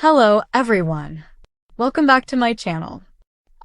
Hello, everyone. Welcome back to my channel.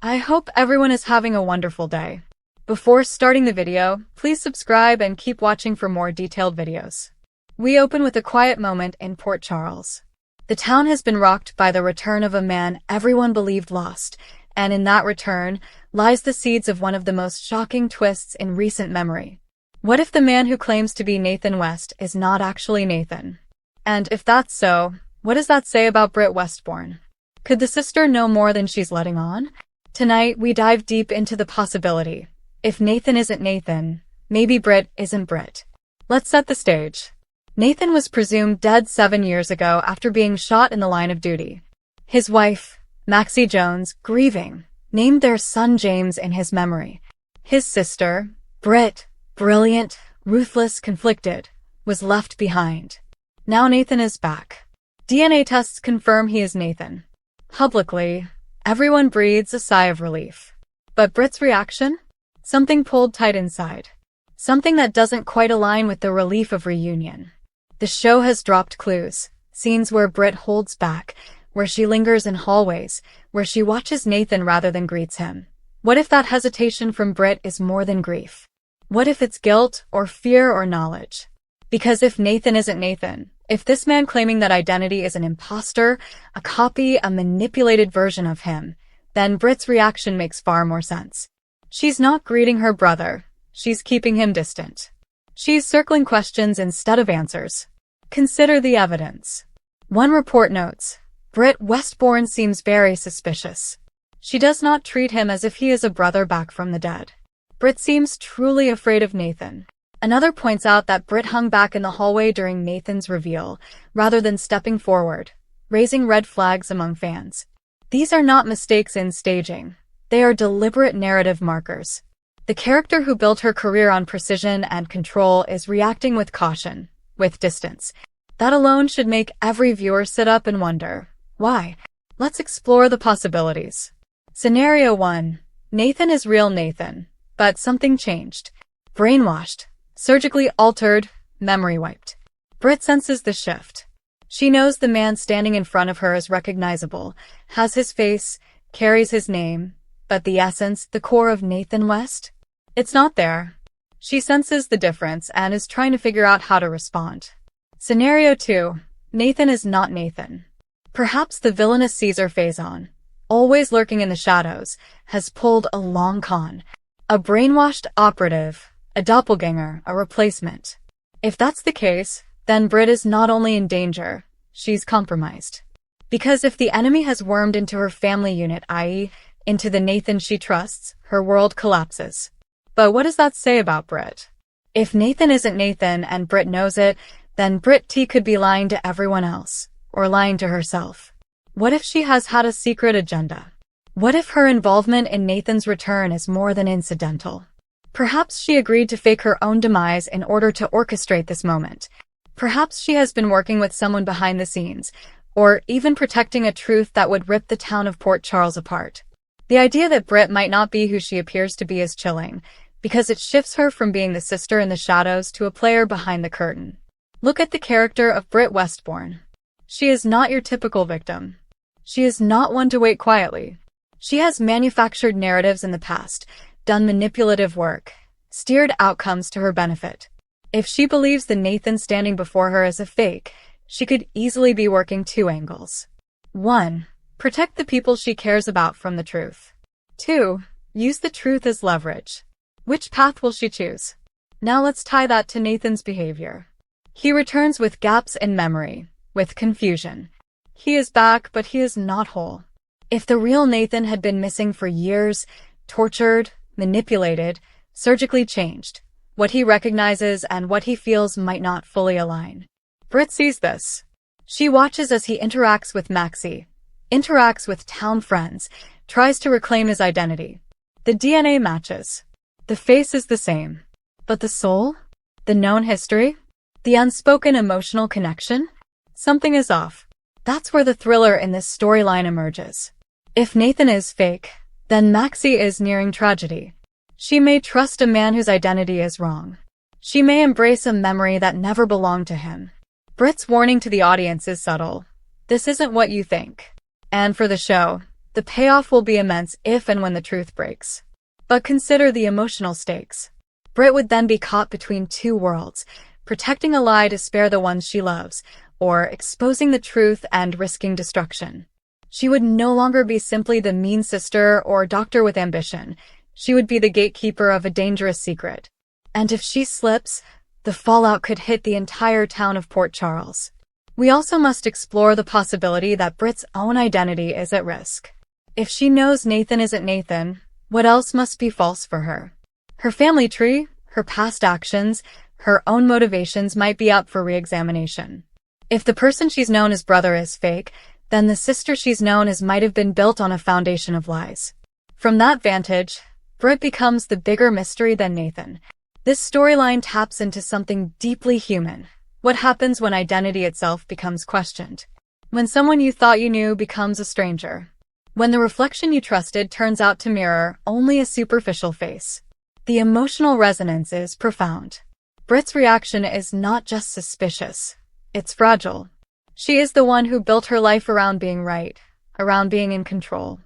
I hope everyone is having a wonderful day. Before starting the video, please subscribe and keep watching for more detailed videos. We open with a quiet moment in Port Charles. The town has been rocked by the return of a man everyone believed lost, and in that return lies the seeds of one of the most shocking twists in recent memory. What if the man who claims to be Nathan West is not actually Nathan? And if that's so, what does that say about Britt Westbourne? Could the sister know more than she's letting on? Tonight, we dive deep into the possibility. If Nathan isn't Nathan, maybe Britt isn't Britt. Let's set the stage. Nathan was presumed dead 7 years ago after being shot in the line of duty. His wife, Maxie Jones, grieving, named their son James in his memory. His sister, Britt, brilliant, ruthless, conflicted, was left behind. Now Nathan is back. DNA tests confirm he is Nathan. Publicly, everyone breathes a sigh of relief. But Britt's reaction? Something pulled tight inside. Something that doesn't quite align with the relief of reunion. The show has dropped clues. Scenes where Britt holds back, where she lingers in hallways, where she watches Nathan rather than greets him. What if that hesitation from Britt is more than grief? What if it's guilt, or fear, or knowledge? Because if Nathan isn't Nathan, if this man claiming that identity is an imposter, a copy, a manipulated version of him, then Britt's reaction makes far more sense. She's not greeting her brother. She's keeping him distant. She's circling questions instead of answers. Consider the evidence. One report notes, Britt Westbourne seems very suspicious. She does not treat him as if he is a brother back from the dead. Britt seems truly afraid of Nathan. Another points out that Britt hung back in the hallway during Nathan's reveal, rather than stepping forward, raising red flags among fans. These are not mistakes in staging. They are deliberate narrative markers. The character who built her career on precision and control is reacting with caution, with distance. That alone should make every viewer sit up and wonder, why? Let's explore the possibilities. Scenario 1. Nathan is real Nathan, but something changed. Brainwashed. Surgically altered, memory wiped. Britt senses the shift. She knows the man standing in front of her is recognizable, has his face, carries his name, but the essence, the core of Nathan West? It's not there. She senses the difference and is trying to figure out how to respond. Scenario 2. Nathan is not Nathan. Perhaps the villainous Caesar Faison, always lurking in the shadows, has pulled a long con. A brainwashed operative. A doppelganger, a replacement. If that's the case, then Britt is not only in danger, she's compromised. Because if the enemy has wormed into her family unit, i.e., into the Nathan she trusts, her world collapses. But what does that say about Britt? If Nathan isn't Nathan and Britt knows it, then Britt T could be lying to everyone else, or lying to herself. What if she has had a secret agenda? What if her involvement in Nathan's return is more than incidental? Perhaps she agreed to fake her own demise in order to orchestrate this moment. Perhaps she has been working with someone behind the scenes, or even protecting a truth that would rip the town of Port Charles apart. The idea that Britt might not be who she appears to be is chilling, because it shifts her from being the sister in the shadows to a player behind the curtain. Look at the character of Britt Westbourne. She is not your typical victim. She is not one to wait quietly. She has manufactured narratives in the past, done manipulative work, steered outcomes to her benefit. If she believes the Nathan standing before her is a fake, she could easily be working 2 angles. 1. Protect the people she cares about from the truth. 2. Use the truth as leverage. Which path will she choose? Now let's tie that to Nathan's behavior. He returns with gaps in memory, with confusion. He is back, but he is not whole. If the real Nathan had been missing for years, tortured, manipulated, surgically changed, what he recognizes and what he feels might not fully align. Britt sees this. She watches as he interacts with Maxie, interacts with town friends, tries to reclaim his identity. The DNA matches. The face is the same. But the soul? The known history? The unspoken emotional connection? Something is off. That's where the thriller in this storyline emerges. If Nathan is fake, then Maxie is nearing tragedy. She may trust a man whose identity is wrong. She may embrace a memory that never belonged to him. Britt's warning to the audience is subtle. This isn't what you think. And for the show, the payoff will be immense if and when the truth breaks. But consider the emotional stakes. Britt would then be caught between two worlds, protecting a lie to spare the ones she loves, or exposing the truth and risking destruction. She would no longer be simply the mean sister or doctor with ambition. She would be the gatekeeper of a dangerous secret. And if she slips, the fallout could hit the entire town of Port Charles. We also must explore the possibility that Britt's own identity is at risk. If she knows Nathan isn't Nathan, what else must be false for her? Her family tree, her past actions, her own motivations might be up for re-examination. If the person she's known as brother is fake, then the sister she's known as might have been built on a foundation of lies. From that vantage, Britt becomes the bigger mystery than Nathan. This storyline taps into something deeply human. What happens when identity itself becomes questioned? When someone you thought you knew becomes a stranger? When the reflection you trusted turns out to mirror only a superficial face? The emotional resonance is profound. Britt's reaction is not just suspicious. It's fragile. She is the one who built her life around being right, around being in control.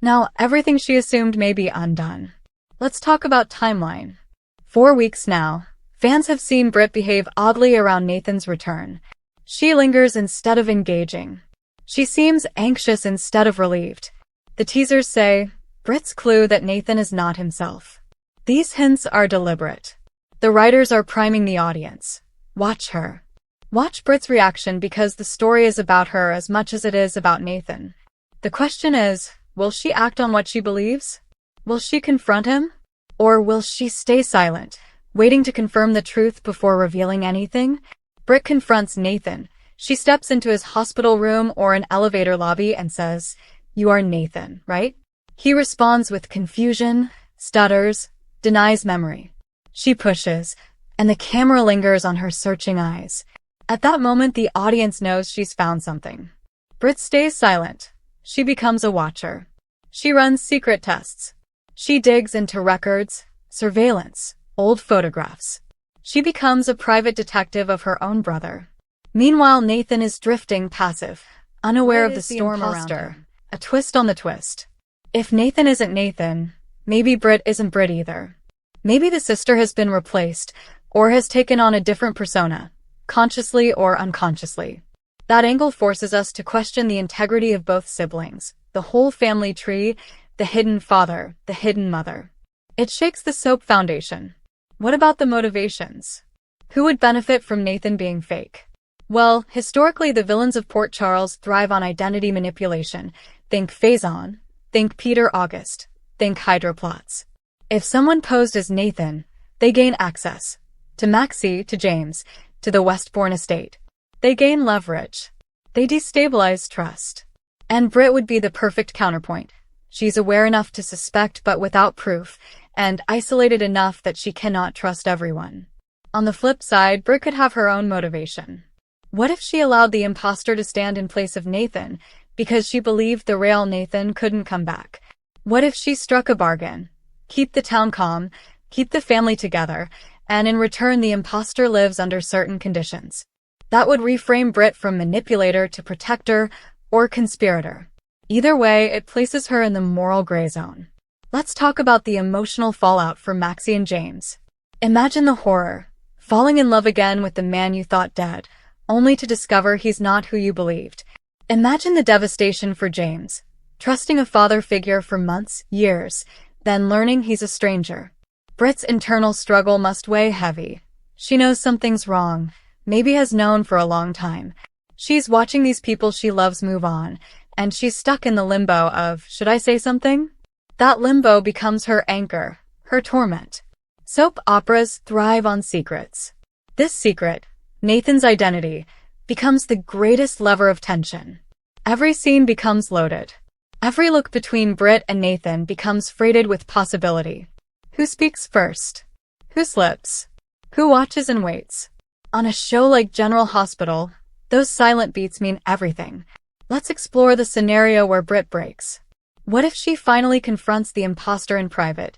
Now, everything she assumed may be undone. Let's talk about timeline. 4 weeks now, fans have seen Britt behave oddly around Nathan's return. She lingers instead of engaging. She seems anxious instead of relieved. The teasers say, Britt's clue that Nathan is not himself. These hints are deliberate. The writers are priming the audience. Watch her. Watch Britt's reaction because the story is about her as much as it is about Nathan. The question is, will she act on what she believes? Will she confront him? Or will she stay silent, waiting to confirm the truth before revealing anything? Britt confronts Nathan. She steps into his hospital room or an elevator lobby and says, "You are Nathan, right?" He responds with confusion, stutters, denies memory. She pushes, and the camera lingers on her searching eyes. At that moment, the audience knows she's found something. Britt stays silent. She becomes a watcher. She runs secret tests. She digs into records, surveillance, old photographs. She becomes a private detective of her own brother. Meanwhile, Nathan is drifting passive, unaware of the storm around her. A twist on the twist. If Nathan isn't Nathan, maybe Britt isn't Britt either. Maybe the sister has been replaced, or has taken on a different persona, consciously or unconsciously. That angle forces us to question the integrity of both siblings, the whole family tree, the hidden father, the hidden mother. It shakes the soap foundation. What about the motivations? Who would benefit from Nathan being fake? Well, historically the villains of Port Charles thrive on identity manipulation. Think Faison, think Peter August, think Hydra plots. If someone posed as Nathan, they gain access to Maxie, to James, to the Westbourne estate. They gain leverage. They destabilize trust. And Britt would be the perfect counterpoint. She's aware enough to suspect but without proof, and isolated enough that she cannot trust everyone. On the flip side, Britt could have her own motivation. What if she allowed the imposter to stand in place of Nathan, because she believed the real Nathan couldn't come back? What if she struck a bargain? Keep the town calm, keep the family together, and in return the imposter lives under certain conditions. That would reframe Britt from manipulator to protector or conspirator. Either way, it places her in the moral gray zone. Let's talk about the emotional fallout for Maxie and James. Imagine the horror, falling in love again with the man you thought dead, only to discover he's not who you believed. Imagine the devastation for James, trusting a father figure for months, years, then learning he's a stranger. Britt's internal struggle must weigh heavy. She knows something's wrong, maybe has known for a long time. She's watching these people she loves move on, and she's stuck in the limbo of, should I say something? That limbo becomes her anchor, her torment. Soap operas thrive on secrets. This secret, Nathan's identity, becomes the greatest lever of tension. Every scene becomes loaded. Every look between Britt and Nathan becomes freighted with possibility. Who speaks first? Who slips? Who watches and waits? On a show like General Hospital, those silent beats mean everything. Let's explore the scenario where Britt breaks. What if she finally confronts the imposter in private?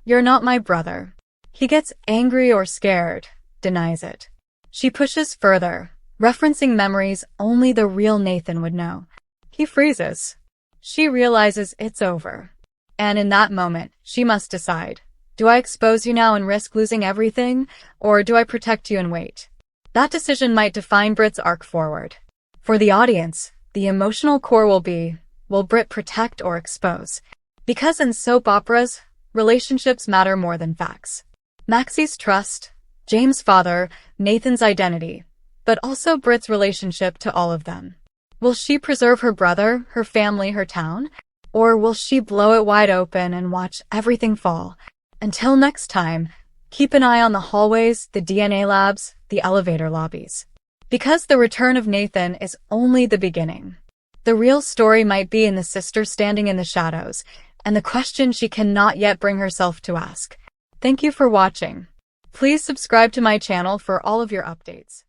"You're not my brother." He gets angry or scared, denies it. She pushes further. referencing memories only the real Nathan would know. He freezes. She realizes it's over. And in that moment, she must decide. Do I expose you now and risk losing everything, or do I protect you and wait? That decision might define Britt's arc forward. For the audience, the emotional core will be, will Britt protect or expose? Because in soap operas, relationships matter more than facts. Maxie's trust, James' father, Nathan's identity, but also Britt's relationship to all of them. Will she preserve her brother, her family, her town? Or will she blow it wide open and watch everything fall? Until next time, keep an eye on the hallways, the DNA labs, the elevator lobbies. Because the return of Nathan is only the beginning. The real story might be in the sister standing in the shadows, and the question she cannot yet bring herself to ask. Thank you for watching. Please subscribe to my channel for all of your updates.